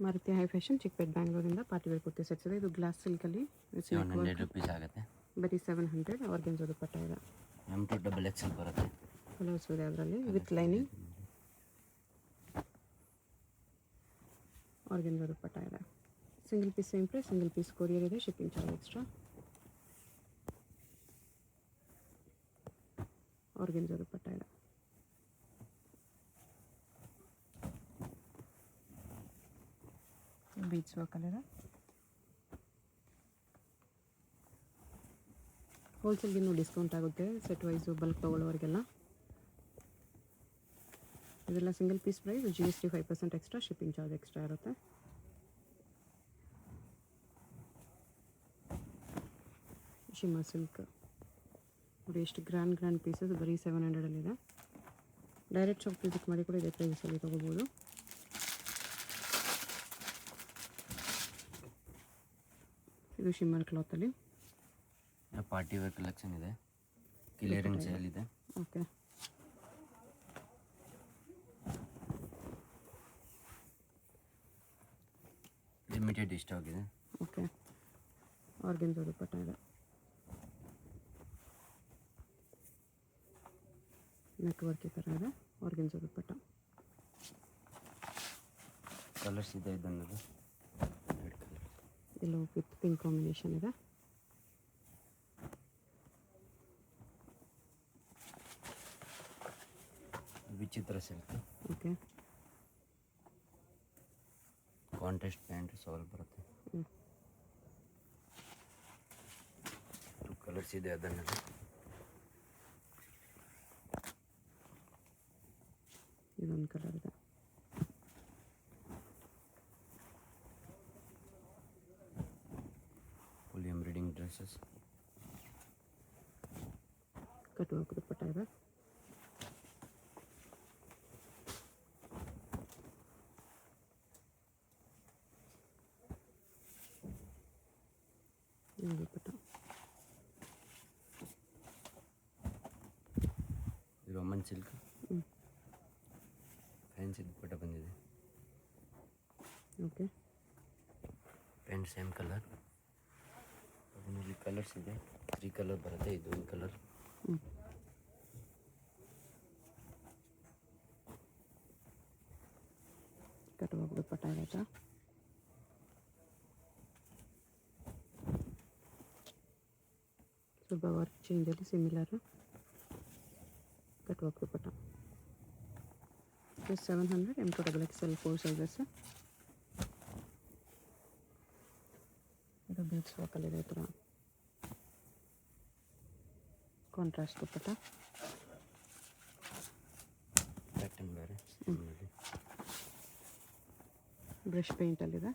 Maruti high fashion Chickpet ಬ್ಯಾಂಗ್ಳೂರಿಂದ party wear kurti sets ಇದೆ. ಇದು ಗ್ಲಾಸ್ ಸಿಲ್ಕಲ್ಲಿ ₹700 ಆಗುತ್ತೆ. ಬರೀ 700. ಆರ್ಗೆನ್ಜಾ ದುಪ್ಪಟ್ಟ ಇದೆ. M2 XXL ಬರುತ್ತೆ. ಕಲರ್ಸ್ ಇದೆ ಅದರಲ್ಲಿ ವಿತ್ ಲೈನಿಂಗ್. ಆರ್ಗೆನ್ಜಾ ದುಪ್ಪಟ್ಟ ಇದೆ. Single piece same price, single piece courier ಇದೆ, shipping charge extra. Organza dupatta ಇದೆ. ಬೀಚ್ ವರ್ಕ್ ಇದೆ. ಹೋಲ್ಸೇಲ್ಗೆ ಇನ್ನೂ ಡಿಸ್ಕೌಂಟ್ ಆಗುತ್ತೆ ಸೆಟ್ ವೈಸು ಬಲ್ಕ್ ತೊಗೊಳ್ಳೋರಿಗೆಲ್ಲ. ಇದೆಲ್ಲ single piece price, GST 5% extra, shipping charge extra ಇರುತ್ತೆ. ಶಿಮ್ಮರ್ ಸಿಲ್ಕ್ ನೋಡಿ, ಎಷ್ಟು ಗ್ರ್ಯಾಂಡ್ ಪೀಸಸ್, ಬರೀ 700 ಡೈರೆಕ್ಟ್ ಶಾಪ್ ವಿಸಿಟ್ ಮಾಡಿ ಕೂಡ ಇದೇ ಪ್ರೈಸಲ್ಲಿ ತೊಗೋಬೋದು. ಇದು ಶಿಮ್ಮರ್ ಕ್ಲಾತಲ್ಲಿ ಪಾರ್ಟಿ ವೇರ್ ಕಲೆಕ್ಷನ್ ಇದೆ. ಕ್ಲಿಯರಿಂಗ್ ಸೇಲ್ ಇದೆ. ಓಕೆ, ಲಿಮಿಟೆಡ್ ಸ್ಟಾಕ್ ಇದೆ. ಓಕೆ, ಆರ್ಗೆನ್ಜಾ ದುಪ್ಪಟ್ಟ ಇದೆ. ನೆಕ್ ವರ್ಕ್ ಈ ಥರ ಇದೆ. ಆರ್ಗೆನ್ಜಾ ದುಪ್ಪಟ್ಟ. ಕಲರ್ಸ್ ಇದೆ. ಇದನ್ನದು red colour, yellow with pink combination ಇದೆ. Vichitra silk. Okay, contrast pant ಸಾಲ್ ಬರುತ್ತೆ. 2 ಕಲರ್ಸ್ ಇದೆ. ಅದನ್ನೆಲ್ಲ ಇದೊಂದು ಕಲರ್ ಇದೆ. Full embroidering dresses. Cut work dupatta ಇದೆ. Dupatta Roman silk fancy dupatta ಬಂದಿದೆ. Okay, pant same colour. ಅದರಲ್ಲಿ ಕಲರ್ಸ್ ಇದೆ. 3 ಕಲರ್ ಬರುತ್ತೆ. ಇದು ಒಂದು ಕಲರ್. ಕಟ್ ವರ್ಕ್ ದುಪ್ಪಟ್ಟ ಇರುತ್ತೆ. ಸ್ವಲ್ಪ ವರ್ಕ್ ಚೇಂಜಲ್ಲಿ similar. Cut work dupatta. Plus 700. M2 XXL 4 sizes. ಇದು ಬೀಚ್ ವರ್ಕಲ್ಲಿದೆ. ಈ ಥರ ಕಾಂಟ್ರಾಸ್ಟ್ ದುಪ್ಪಟ್ಟ. ಪ್ಯಾಟರ್ನ್ ಬೇರೆ. ಬ್ರಷ್ ಪೇಂಟಲ್ಲಿದೆ.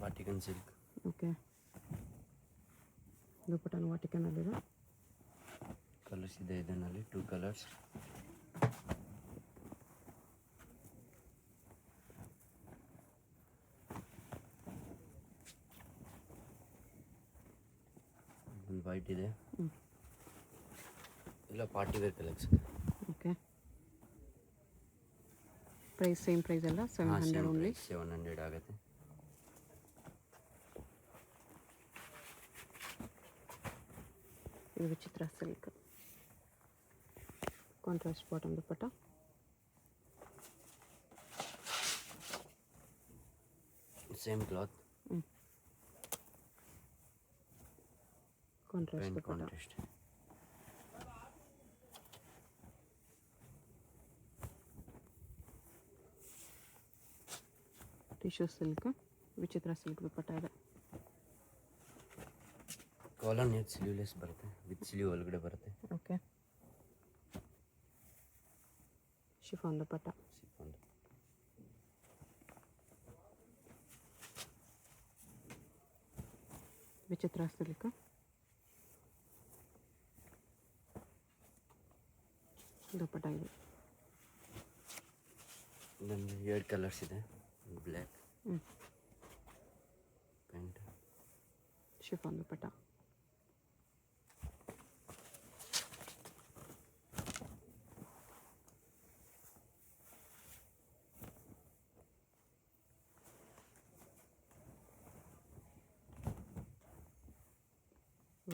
Vatican silk. ಓಕೆ, ದುಪ್ಪಟ್ಟನು ವಾಟಿಕನಲ್ಲಿದೆ. ಕಲರ್ಸ್ ಇದೆ. ಇದರಲ್ಲಿ 2 ಕಲರ್ಸ್. ಒಂದು ವೈಟ್ ಇದೆ. ಇಲ್ಲ party wear collection. Okay, price same price ಎಲ್ಲ 700 ಓನ್ಲಿ. 700 ಆಗುತ್ತೆ. ಇದು Vichitra silk, contrast bottom dupatta. Same cloth. Contrast dupatta. Contrast. Tissue silk, Vichitra silk dupatta ಇದೆ. ಕಾಲರ್ ನೆಟ್ ಸ್ಲೀವ್ಲೆಸ್ ಬರುತ್ತೆ. ವಿತ್ ಸ್ಲೀವ್ ಒಳಗಡೆ ಬರುತ್ತೆ. ಓಕೆ, ಶಿಫಾನ್ ದುಪ್ಪಟ್ಟ. ವಿಚಿತ್ರ ಸಿಲ್ಕ್. ದುಪ್ಪಟ್ಟ ಇದೆ. ಇದೊಂದು 2 ಕಲರ್ಸ್ ಇದೆ. Black pant. ಶಿಫಾನ್ ದುಪ್ಪಟ್ಟ.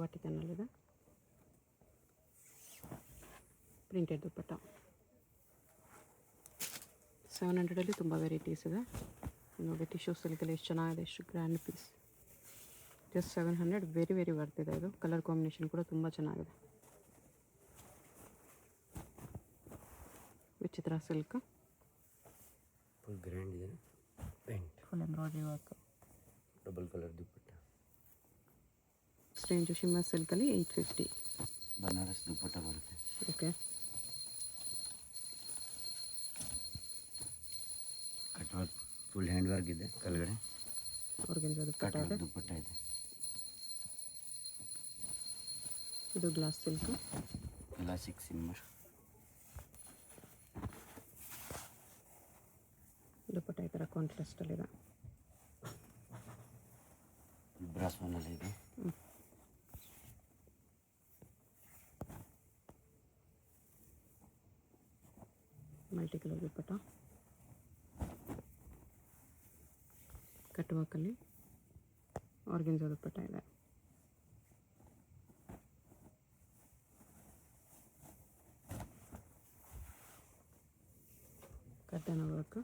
ವಾಟಿಕನ್ನಲ್ಲಿದೆ. ಪ್ರಿಂಟೆಡ್ ದುಪ್ಪಟ್ಟ. 700 ತುಂಬ ವೆರೈಟೀಸ್ ಇದೆ ನೋಡಿ. ಟಿಶ್ಯೂ ಸಿಲ್ಕಲ್ಲಿ ಎಷ್ಟು ಚೆನ್ನಾಗಿದೆ, ಎಷ್ಟು grand piece. Just 700, very very ವರ್ತಿದೆ ಇದು. ಕಲರ್ ಕಾಂಬಿನೇಷನ್ ಕೂಡ ತುಂಬ ಚೆನ್ನಾಗಿದೆ. ವಿಚಿತ್ರ ಸಿಲ್ಕ್, ಫುಲ್ ಗ್ರ್ಯಾಂಡ್ ಇದೆ. Paint full embroidery work, double colour dupatta. Strange shimmer ಸಿಲ್ಕಲ್ಲಿ 850. ಬನಾರಸ್ ದುಪ್ಪಟ್ಟ ಬರುತ್ತೆ. Okay. Cut work, full hand work ಇದೆ. ಕೆಳಗಡೆ ಆರ್ಗೆನ್ಜಾ ದುಪ್ಪಟ್ಟ ಕಟ್ ಇದೆ. ವರ್ಕ್ ದುಪ್ಪಟ್ಟ ಇದೆ. ಇದು ಗ್ಲಾಸ್ ಸಿಲ್ಕ್, ಕ್ಲಾಸಿಕ್ ಸಿಮ್ಮರ್. ದುಪ್ಪಟ್ಟ ಈ ಥರ ಕಾಂಟ್ರಾಸ್ಟಲ್ಲಿದೆ. ಬ್ರಾಸ್ ಒನ್ನಲ್ಲಿ ಇದೆ. ಮಲ್ಟಿ ಕಲರ್ ದುಪ್ಪಟ್ಟ, ಕಟ್ ವರ್ಕಲ್ಲಿ ಆರ್ಗೆನ್ಜಾ ದುಪ್ಪಟ್ಟ ಇದೆ. ಕಟ್ಟನ ವರ್ಕ್,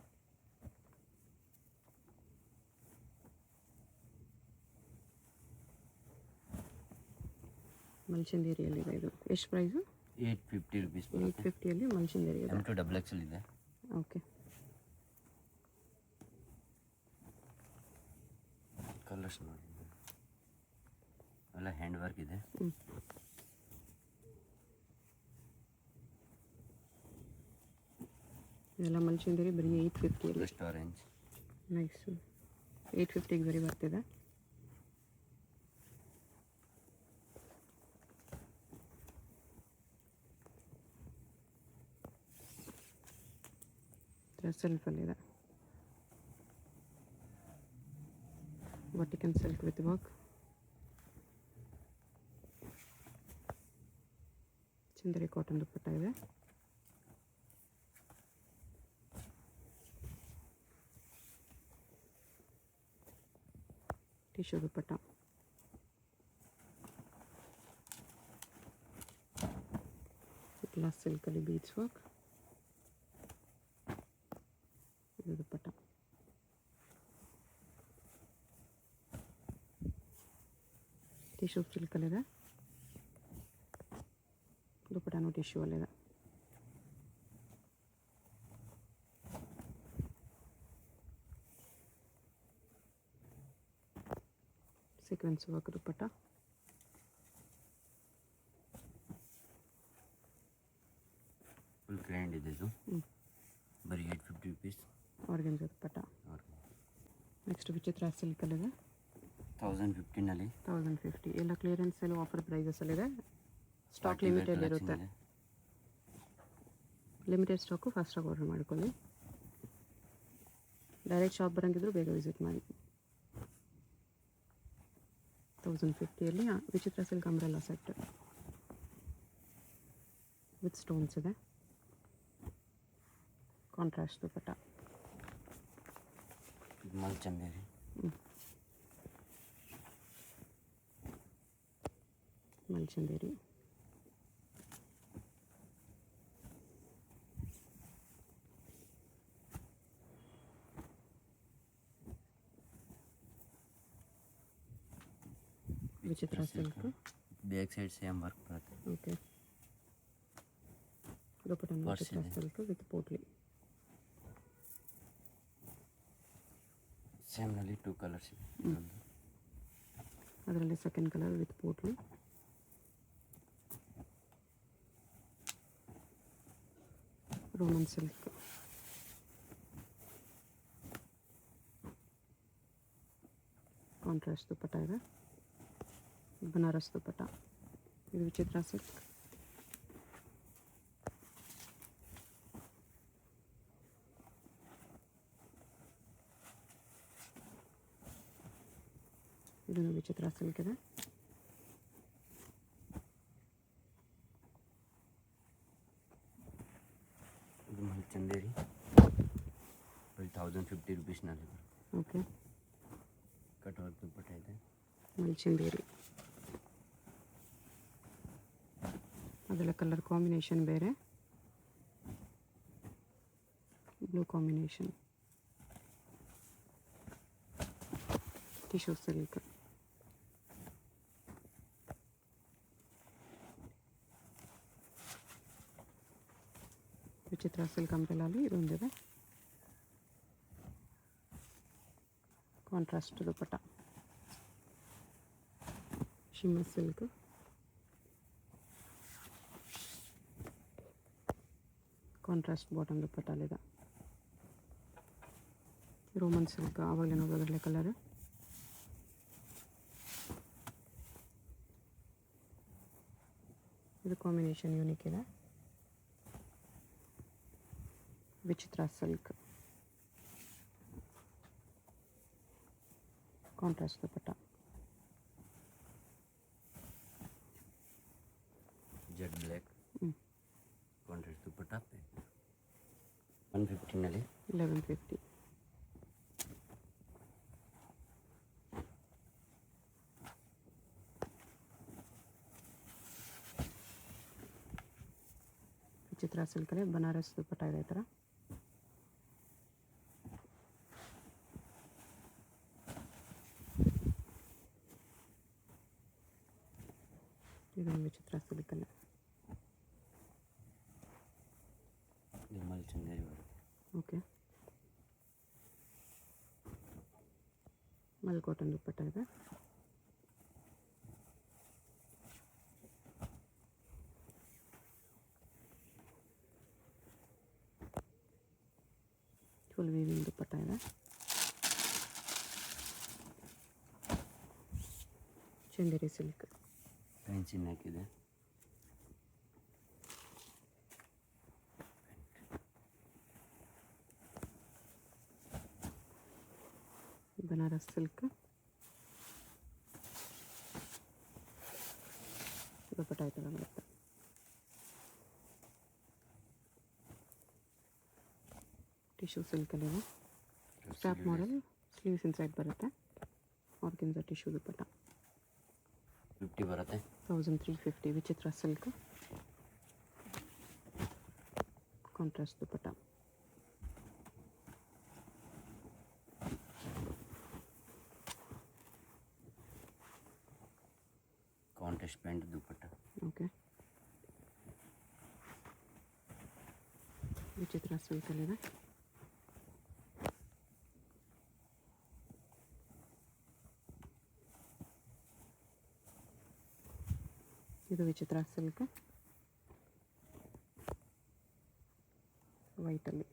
ಮಲ್ಚಂದೇರಿಯಲ್ಲಿದೆ. ಇದು ಎಷ್ಟು ಪ್ರೈಸು? 850 ರುಪೀಸ್ ಬರುತ್ತೆ. 850ಯಲ್ಲಿ ಮಲ್ಚಂದೇರಿ ಇದೆ. M2 XXL ಇದೆ. ಓಕೆ. ಕಲರ್ಸ್ ನೋಡಿ, ಎಲ್ಲ ಹ್ಯಾಂಡ್ ವರ್ಕ್ ಇದೆ. ಇದೆಲ್ಲ ಮಲ್ಚಂದೇರಿ ಬರೀ 850ಯಲ್ಲಿ. Best orange. ನೈಸು. 850ಗೆ ಬರೀ ಬರ್ತಿದೆ. ಸೆಲ್ಫಲ್ಲಿದೆ. ವರ್ಟಿಕನ್ silk with work. Chanderi cotton dupatta ಇದೆ. ಟಿಶ್ಯೂ ದುಪ್ಪಟ್ಟ. ಗ್ಲಾಸ್ ಸಿಲ್ಕಲ್ಲಿ ಬೀಡ್ಸ್ ವರ್ಕ್. ಇದು ದುಪ್ಪಟ್ಟ. ಟಿಶ್ಯೂ ಸಿಲ್ಕಲ್ಲಿದೆ. ದುಪ್ಪಟ್ಟನೂ ಟಿಶ್ಯೂ ಅಲ್ಲಿದೆ. Sequence work dupatta. Full grand ಇದೆ ಇದು. ಬರೀ 850 ರುಪೀಸ್. ಆರ್ಗೆನ್ಜಾ ದುಪ್ಪಟ್ಟ. ನೆಕ್ಸ್ಟ್ ವಿಚಿತ್ರ ಸಿಲ್ಕಲ್ಲಿದೆ. 1015ನಲ್ಲಿ. 1050 ಎಲ್ಲ ಕ್ಲಿಯರೆನ್ಸ್ ಎಲ್ಲ ಆಫರ್ ಪ್ರೈಸಸಲ್ಲಿದೆ. ಸ್ಟಾಕ್ ಲಿಮಿಟೆಡ್ ಇರುತ್ತೆ. ಲಿಮಿಟೆಡ್ ಸ್ಟಾಕು ಫಾಸ್ಟಾಗಿ ಆರ್ಡರ್ ಮಾಡ್ಕೊಳ್ಳಿ. ಡೈರೆಕ್ಟ್ ಶಾಪ್ ಬರೋಂಗಿದ್ರು ಬೇಗ ವಿಸಿಟ್ ಮಾಡಿ. 1050ಯಲ್ಲಿ Vichitra silk umbrella set with stones ಇದೆ. Contrast dupatta. Mulchanderi. Mulchanderi. Vichitra silk. Back side same work ಬರುತ್ತೆ. Okay. Dupatta Vichitra silk with potli. ಸೇಮ್ನಲ್ಲಿ 2 ಕಲರ್ಸ್ ಇದೆ. ಅದರಲ್ಲಿ second colour with potli. Roman silk. Contrast dupatta ಇದೆ. ಬನಾರಸ್ ದುಪ್ಪಟ್ಟ. ಇದು ವಿಚಿತ್ರ ಸಿಲ್ಕ್. ಇದನ್ನು ವಿಚಿತ್ರ ಸಿಲ್ಕ್ ಇದೆ. ಇದು ಮಲ್ಚಂದೇರಿ. 1050 ರುಪೀಸ್ನಲ್ಲಿ. ಓಕೆ. ಕಟ್ ವರ್ಕ್ ದುಪ್ಪಟ್ಟ ಇದೆ. ಮಲ್ಚಂದೇರಿ. ಅದೆಲ್ಲ ಕಲರ್ ಕಾಂಬಿನೇಷನ್ ಬೇರೆ, blue combination, tissue silk. Vichitra silk ಅಂಬ್ರೆಲಲ್ಲಿ ಇದೊಂದಿದೆ, contrast dupatta, shimmer silk, contrast bottom ದುಪಟ್ಟಲ್ಲಿದೆ, ರೋಮನ್ ಸಿಲ್ಕ್ ಆವಾಗಲೇ ನೋಡೋದ್ರಲ್ಲೇ ಕಲರ್, ಇದು ಕಾಂಬಿನೇಷನ್ ಯೂನಿಕ್ ಇದೆ, Vichitra silk, contrast dupatta, jet black, contrast dupatta 115ನಲ್ಲಿ 1150. ವಿಚಿತ್ರ ಸಿಲ್ಕಲ್ಲಿ ಬನಾರಸ್ ದುಪಟ್ಟ ಇದೆ ಈ ಥರ. ಇದೊಂದು ವಿಚಿತ್ರ ಸಿಲ್ಕಲ್ಲಿ ನಿರ್ಮಲ್ ಚಂದೇರಿ ಬರುತ್ತೆ. ಓಕೆ, ಮಲ್ ಕಾಟನ್ ದುಪಟ್ಟ ಇದೆ, ಫುಲ್ ವೀವಿಂಗ್ ದುಪಟ್ಟ ಇದೆ, ಚಂದೇರಿ ಸಿಲ್ಕ್, ಫ್ಯಾನ್ಸಿ ನೆಕ್ ಇದೆ, ಬನಾರಸ್ ಸಿಲ್ಕ್, ದುಪಟ್ಟ ಈ ಥರ ಬರುತ್ತೆ. ಟಿಶ್ಯೂ ಸಿಲ್ಕಲ್ಲಿದೆ, ಸ್ಟ್ಯಾಪ್ ಮಾಡಲ್, ಸ್ಲೀವ್ಸ್ ಇನ್ಸೈಡ್ ಬರುತ್ತೆ, ಆರ್ಗೆನ್ಜಾ ಟಿಶ್ಯೂ ದುಪಟ್ಟ 50 ಬರುತ್ತೆ. 1350. ವಿಚಿತ್ರ silk, contrast dupatta, contrast pant dupatta. Okay, ವಿಚಿತ್ರ ಸಿಲ್ಕಲ್ಲಿದೆ, ಇದು ವಿಚಿತ್ರ ಸಿಲ್ಕ್ ವೈಟಲ್ಲಿ,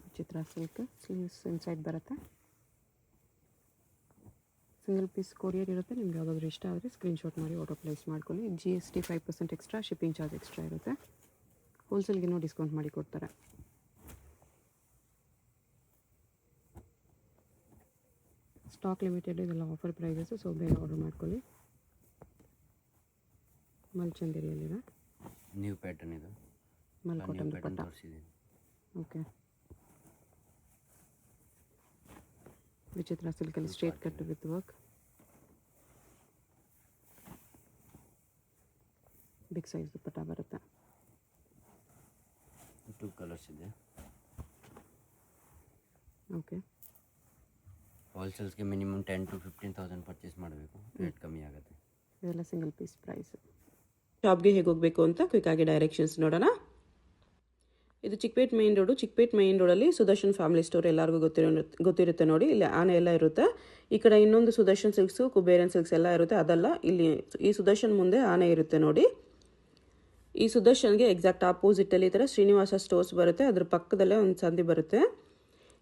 ವಿಚಿತ್ರ ಸಿಲ್ಕ್, ಸ್ಲೀವ್ಸ್ ಇನ್ಸೈಡ್ ಬರುತ್ತೆ, ಸಿಂಗಲ್ ಪೀಸ್ ಕೊರಿಯರ್ ಇರುತ್ತೆ. ನಿಮ್ಗೆ ಯಾವುದಾದ್ರೂ ಇಷ್ಟ ಆದರೆ ಸ್ಕ್ರೀನ್ಶಾಟ್ ಮಾಡಿ ಆರ್ಡರ್ ಪ್ಲೇಸ್ ಮಾಡ್ಕೊಳ್ಳಿ. GST 5% extra, shipping charge extra ಇರುತ್ತೆ. ಹೋಲ್ಸೇಲ್ಗಿನ್ನೂ ಡಿಸ್ಕೌಂಟ್ ಮಾಡಿ ಕೊಡ್ತಾರೆ. ಸ್ಟಾಕ್ ಲಿಮಿಟೆಡ್, ಇದೆಲ್ಲ ಆಫರ್ ಪ್ರೈಸಸ್ಸು, ಸೊ ಬೇಗ ಆರ್ಡರ್ ಮಾಡ್ಕೊಳ್ಳಿ. ಮಲ್ಚಂದೇರಿಯಲ್ಲಿದೆ, ನ್ಯೂ ಪ್ಯಾಟರ್ನ್ ಇದು, ಮಲ್ ಕಾಟನ್ ದುಪಟ್ಟ. ತೋರಿಸಿದ್ದೀನಿ. ಓಕೆ, ವಿಚಿತ್ರ ಸಿಲ್ಕಲ್ಲಿ straight cut with work, big size dupatta ಬರುತ್ತೆ. 2 ಕಲರ್ಸ್ ಇದೆ. ಓಕೆ, ಹೋಲ್ಸೇಲ್ಸ್ಗೆ ಮಿನಿಮಮ್ 10,000 to 15,000 ಪರ್ಚೇಸ್ ಮಾಡಬೇಕು, ರೇಟ್ ಕಮ್ಮಿ ಆಗುತ್ತೆ. ಇದೆಲ್ಲ ಸಿಂಗಲ್ ಪೀಸ್ ಪ್ರೈಸ್. ಶಾಪ್ಗೆ ಹೇಗೆ ಹೋಗಬೇಕು ಅಂತ ಕ್ವಿಕ್ಕಾಗಿ ಡೈರೆಕ್ಷನ್ಸ್ ನೋಡೋಣ. ಇದು Chickpet main road. Chickpet main ರೋಡಲ್ಲಿ ಸುದರ್ಶನ್ ಫ್ಯಾಮಿಲಿ ಸ್ಟೋರ್ ಎಲ್ಲರಿಗೂ ಗೊತ್ತಿರುತ್ತೆ ನೋಡಿ. ಇಲ್ಲಿ ಆನೆ ಎಲ್ಲ ಇರುತ್ತೆ. ಈ ಕಡೆ ಇನ್ನೊಂದು ಸುದರ್ಶನ್ ಸಿಲ್ಕ್ಸು, ಕುಬೇರನ್ ಸಿಲ್ಕ್ಸ್ ಎಲ್ಲ ಇರುತ್ತೆ. ಅದಲ್ಲ, ಇಲ್ಲಿ ಈ ಸುದರ್ಶನ್ ಮುಂದೆ ಆನೆ ಇರುತ್ತೆ ನೋಡಿ. ಈ ಸುದರ್ಶನ್ಗೆ ಎಕ್ಸಾಕ್ಟ್ ಆಪೋಸಿಟಲ್ಲಿ ಈ ಥರ ಶ್ರೀನಿವಾಸ ಸ್ಟೋರ್ಸ್ ಬರುತ್ತೆ. ಅದ್ರ ಪಕ್ಕದಲ್ಲೇ ಒಂದು ಸಂದಿ ಬರುತ್ತೆ.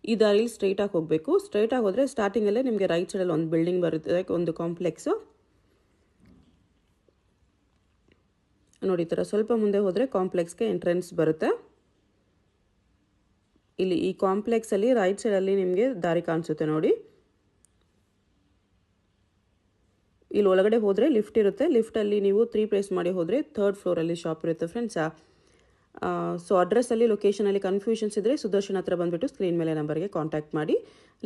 ಈ ದಾರಿಲಿ ಸ್ಟ್ರೈಟಾಗಿ ಹೋಗಬೇಕು. ಸ್ಟ್ರೈಟಾಗಿ ಹೋದರೆ ಸ್ಟಾರ್ಟಿಂಗಲ್ಲೇ ನಿಮಗೆ ರೈಟ್ ಸೈಡಲ್ಲಿ ಒಂದು ಬಿಲ್ಡಿಂಗ್ ಬರುತ್ತೆ, ಒಂದು ಕಾಂಪ್ಲೆಕ್ಸು ನೋಡಿ. ಈ ಥರ ಸ್ವಲ್ಪ ಮುಂದೆ ಹೋದರೆ ಕಾಂಪ್ಲೆಕ್ಸ್ಗೆ ಎಂಟ್ರೆನ್ಸ್ ಬರುತ್ತೆ. ಇಲ್ಲಿ ಈ ಕಾಂಪ್ಲೆಕ್ಸಲ್ಲಿ ರೈಟ್ ಸೈಡಲ್ಲಿ ನಿಮಗೆ ದಾರಿ ಕಾಣಿಸುತ್ತೆ ನೋಡಿ. ಇಲ್ಲಿ ಒಳಗಡೆ ಹೋದರೆ ಲಿಫ್ಟ್ ಇರುತ್ತೆ. ಲಿಫ್ಟಲ್ಲಿ ನೀವು 3 ಪ್ರೆಸ್ ಮಾಡಿ ಹೋದರೆ 3rd ಫ್ಲೋರಲ್ಲಿ ಶಾಪ್ ಇರುತ್ತೆ ಫ್ರೆಂಡ್ಸಾ. ಸೊ ಅಡ್ರೆಸ್ಸಲ್ಲಿ ಲೊಕೇಶನಲ್ಲಿ ಕನ್ಫ್ಯೂಷನ್ಸ್ ಇದ್ದರೆ ಸುದರ್ಶನ್ ಹತ್ರ ಬಂದುಬಿಟ್ಟು ಸ್ಕ್ರೀನ್ ಮೇಲೆ ನಂಬರ್ಗೆ ಕಾಂಟ್ಯಾಕ್ಟ್ ಮಾಡಿ.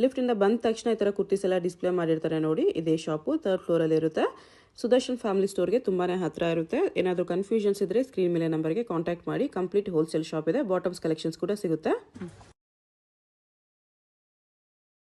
ಲಿಫ್ಟಿಂದ ಬಂದ ತಕ್ಷಣ ಈ ಥರ ಕುರ್ತೀಸ್ ಎಲ್ಲ ಡಿಸ್ಪ್ಲೇ ಮಾಡಿರ್ತಾರೆ ನೋಡಿ. ಇದೇ ಶಾಪು 3rd ಫ್ಲೋರಲ್ಲಿ ಇರುತ್ತೆ. ಸುದರ್ಶನ್ ಫ್ಯಾಮಿಲಿ ಸ್ಟೋರ್ಗೆ ತುಂಬಾ ಹತ್ತಿರ ಇರುತ್ತೆ. ಏನಾದರೂ ಕನ್ಫ್ಯೂಷನ್ಸ್ ಇದ್ದರೆ ಸ್ಕ್ರೀನ್ ಮೇಲೆ ನಂಬರ್ಗೆ ಕಾಂಟ್ಯಾಕ್ಟ್ ಮಾಡಿ. ಕಂಪ್ಲೀಟ್ ಹೋಲ್ಸೇಲ್ ಶಾಪ್ ಇದೆ. ಬಾಟಮ್ಸ್ ಕಲೆಕ್ಷನ್ಸ್ ಕೂಡ ಸಿಗುತ್ತೆ.